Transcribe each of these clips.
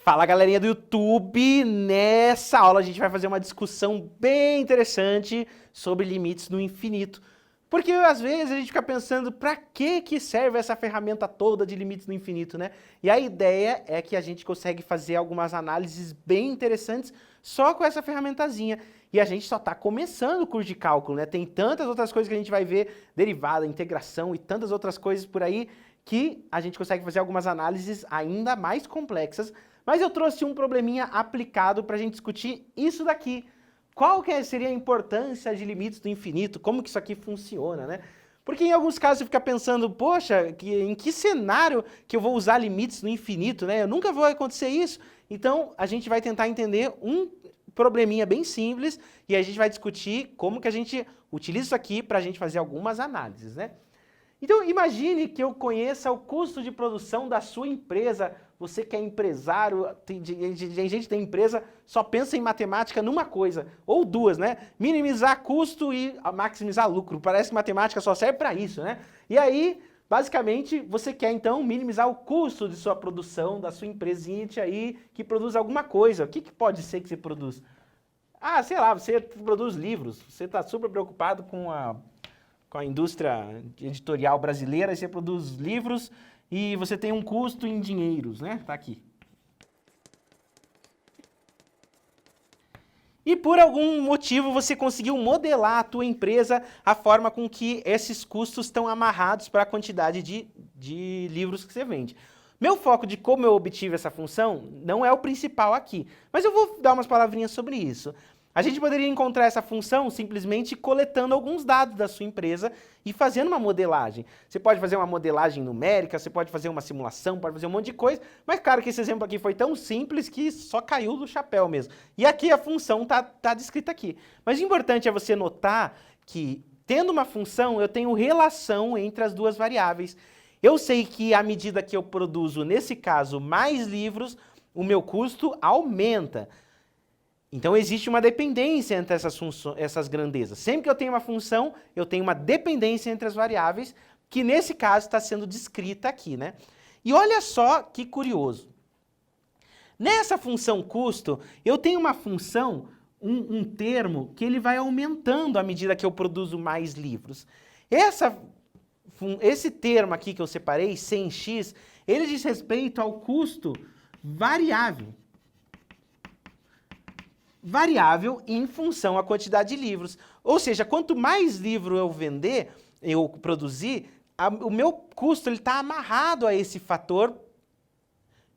Fala, galerinha do YouTube! Nessa aula a gente vai fazer uma discussão bem interessante sobre limites no infinito. Porque às vezes a gente fica pensando para que serve essa ferramenta toda de limites no infinito, né? E a ideia é que a gente consegue fazer algumas análises bem interessantes só com essa ferramentazinha. E a gente só está começando o curso de cálculo, né? Tem tantas outras coisas que a gente vai ver, derivada, integração e tantas outras coisas por aí, que a gente consegue fazer algumas análises ainda mais complexas. Mas eu trouxe um probleminha aplicado para a gente discutir isso daqui. Qual que seria a importância de limites do infinito? Como que isso aqui funciona, né? Porque em alguns casos você fica pensando, poxa, em que cenário que eu vou usar limites no infinito, né? Eu nunca vou acontecer isso. Então, a gente vai tentar entender um probleminha bem simples e a gente vai discutir como que a gente utiliza isso aqui para a gente fazer algumas análises, né? Então, imagine que eu conheça o custo de produção da sua empresa. Você que é empresário, tem gente que tem empresa, só pensa em matemática numa coisa, ou duas, né? Minimizar custo e maximizar lucro. Parece que matemática só serve para isso, né? E aí, basicamente, você quer então minimizar o custo de sua produção, da sua empresinha aí, que produz alguma coisa. O que pode ser que você produz? Ah, sei lá, você produz livros, você está super preocupado com a indústria editorial brasileira, você produz livros e você tem um custo em dinheiros, né? Tá aqui. E por algum motivo você conseguiu modelar a tua empresa, a forma com que esses custos estão amarrados para a quantidade de livros que você vende. Meu foco de como eu obtive essa função não é o principal aqui, mas eu vou dar umas palavrinhas sobre isso. A gente poderia encontrar essa função simplesmente coletando alguns dados da sua empresa e fazendo uma modelagem. Você pode fazer uma modelagem numérica, você pode fazer uma simulação, pode fazer um monte de coisa, mas claro que esse exemplo aqui foi tão simples que só caiu do chapéu mesmo. E aqui a função tá descrita aqui. Mas o importante é você notar que, tendo uma função, eu tenho relação entre as duas variáveis. Eu sei que à medida que eu produzo, nesse caso, mais livros, o meu custo aumenta. Então existe uma dependência entre essas grandezas. Sempre que eu tenho uma função, eu tenho uma dependência entre as variáveis, que nesse caso está sendo descrita aqui, né? E olha só que curioso. Nessa função custo, eu tenho uma função, um termo, que ele vai aumentando à medida que eu produzo mais livros. Esse termo aqui que eu separei, 100x, ele diz respeito ao custo variável. Variável em função à quantidade de livros. Ou seja, quanto mais livro eu vender, eu produzir, o meu custo está amarrado a esse fator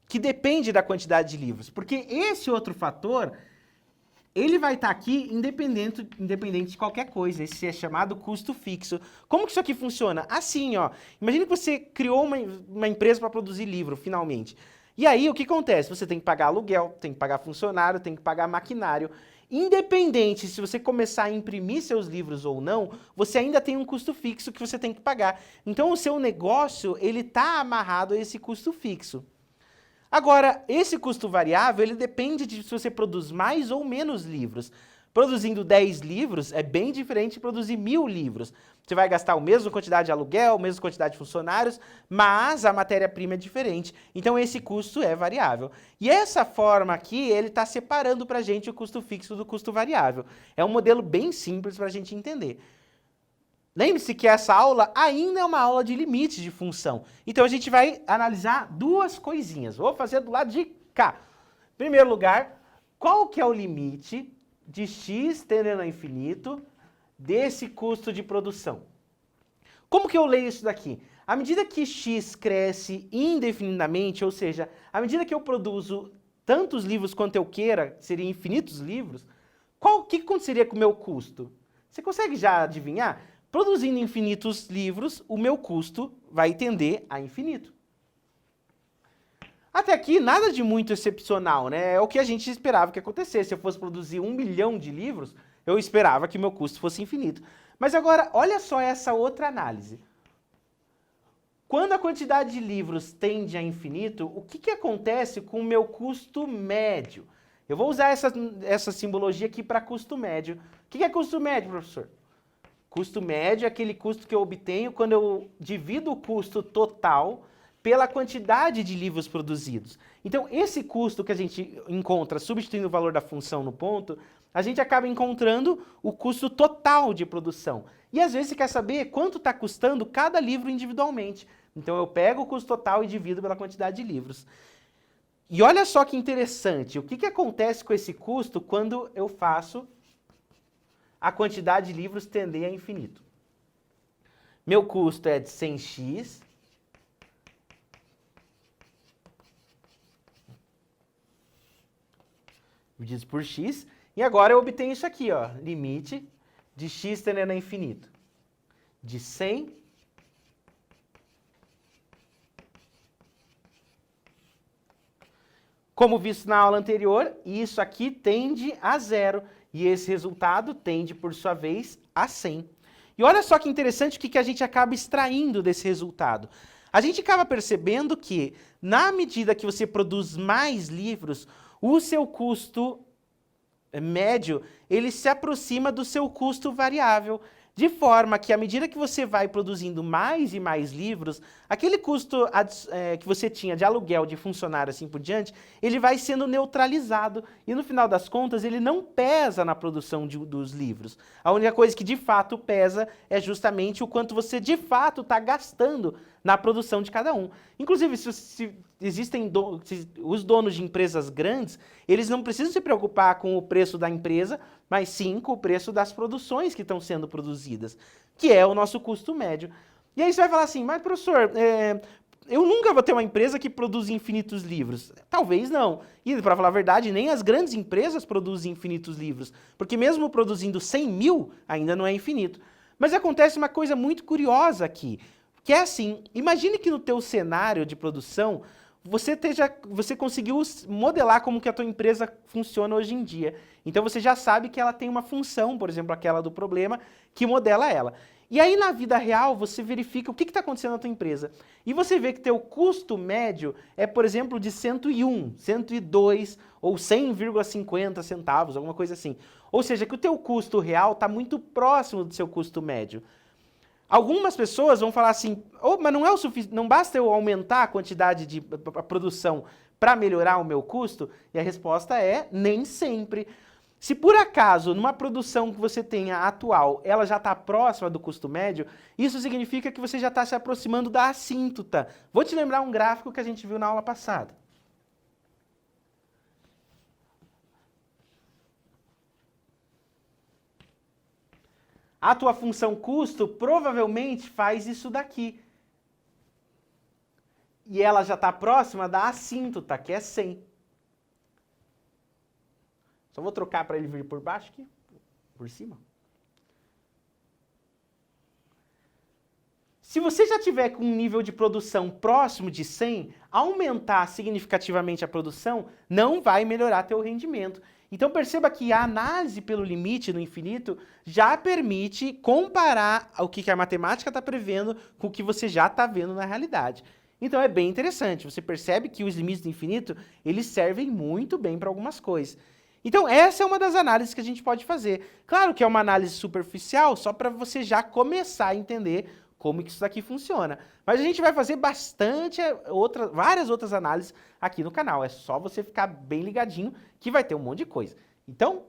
que depende da quantidade de livros. Porque esse outro fator, ele vai estar aqui independente de qualquer coisa. Esse é chamado custo fixo. Como que isso aqui funciona? Assim, ó. Imagina que você criou uma empresa para produzir livro, finalmente. E aí, o que acontece? Você tem que pagar aluguel, tem que pagar funcionário, tem que pagar maquinário. Independente se você começar a imprimir seus livros ou não, você ainda tem um custo fixo que você tem que pagar. Então, o seu negócio, ele está amarrado a esse custo fixo. Agora, esse custo variável, ele depende de se você produz mais ou menos livros. Produzindo 10 livros é bem diferente de produzir 1000 livros. Você vai gastar a mesma quantidade de aluguel, a mesma quantidade de funcionários, mas a matéria-prima é diferente. Então esse custo é variável. E essa forma aqui, ele está separando para a gente o custo fixo do custo variável. É um modelo bem simples para a gente entender. Lembre-se que essa aula ainda é uma aula de limites de função. Então a gente vai analisar duas coisinhas. Vou fazer do lado de cá. Em primeiro lugar, qual que é o limite de x tendendo ao infinito desse custo de produção? Como que eu leio isso daqui? À medida que x cresce indefinidamente, ou seja, à medida que eu produzo tantos livros quanto eu queira, seriam infinitos livros, o que aconteceria com o meu custo? Você consegue já adivinhar? Produzindo infinitos livros, o meu custo vai tender a infinito. Até aqui, nada de muito excepcional, né? É o que a gente esperava que acontecesse. Se eu fosse produzir 1 milhão de livros, eu esperava que o meu custo fosse infinito. Mas agora, olha só essa outra análise. Quando a quantidade de livros tende a infinito, o que acontece com o meu custo médio? Eu vou usar essa simbologia aqui para custo médio. O que é custo médio, professor? Custo médio é aquele custo que eu obtenho quando eu divido o custo total pela quantidade de livros produzidos. Então, esse custo que a gente encontra substituindo o valor da função no ponto, a gente acaba encontrando o custo total de produção. E às vezes você quer saber quanto está custando cada livro individualmente. Então eu pego o custo total e divido pela quantidade de livros. E olha só que interessante, o que acontece com esse custo quando eu faço a quantidade de livros tender a infinito? Meu custo é de 100x, dividido por x, e agora eu obtenho isso aqui, ó, limite de x tendendo a infinito, de 100 como visto na aula anterior, isso aqui tende a 0, e esse resultado tende, por sua vez, a 100. E olha só que interessante o que a gente acaba extraindo desse resultado. A gente acaba percebendo que, na medida que você produz mais livros, o seu custo médio, ele se aproxima do seu custo variável, de forma que, à medida que você vai produzindo mais e mais livros, aquele custo que você tinha de aluguel, de funcionário, assim por diante, ele vai sendo neutralizado e, no final das contas, ele não pesa na produção dos livros. A única coisa que, de fato, pesa é justamente o quanto você, de fato, está gastando na produção de cada um. Inclusive, se existem os donos de empresas grandes, eles não precisam se preocupar com o preço da empresa, mas sim com o preço das produções que estão sendo produzidas, que é o nosso custo médio. E aí você vai falar assim, mas professor, eu nunca vou ter uma empresa que produz infinitos livros. Talvez não. E, para falar a verdade, nem as grandes empresas produzem infinitos livros, porque mesmo produzindo 100 mil, ainda não é infinito. Mas acontece uma coisa muito curiosa aqui, que é assim, imagine que no teu cenário de produção, você conseguiu modelar como que a tua empresa funciona hoje em dia. Então você já sabe que ela tem uma função, por exemplo, aquela do problema, que modela ela. E aí na vida real você verifica o que está acontecendo na tua empresa. E você vê que teu custo médio é, por exemplo, de 101, 102 ou 100,50 centavos, alguma coisa assim. Ou seja, que o teu custo real está muito próximo do seu custo médio. Algumas pessoas vão falar assim, mas não é o suficiente, não basta eu aumentar a quantidade de produção para melhorar o meu custo? E a resposta é, nem sempre. Se por acaso, numa produção que você tenha atual, ela já está próxima do custo médio, isso significa que você já está se aproximando da assíntota. Vou te lembrar um gráfico que a gente viu na aula passada. A tua função custo provavelmente faz isso daqui. E ela já está próxima da assíntota, que é 100. Só vou trocar para ele vir por baixo aqui, por cima. Se você já tiver com um nível de produção próximo de 100, aumentar significativamente a produção não vai melhorar teu rendimento. Então perceba que a análise pelo limite no infinito já permite comparar o que a matemática está prevendo com o que você já está vendo na realidade. Então é bem interessante, você percebe que os limites do infinito, eles servem muito bem para algumas coisas. Então essa é uma das análises que a gente pode fazer. Claro que é uma análise superficial, só para você já começar a entender como que isso daqui funciona. Mas a gente vai fazer várias outras análises aqui no canal. É só você ficar bem ligadinho que vai ter um monte de coisa. Então,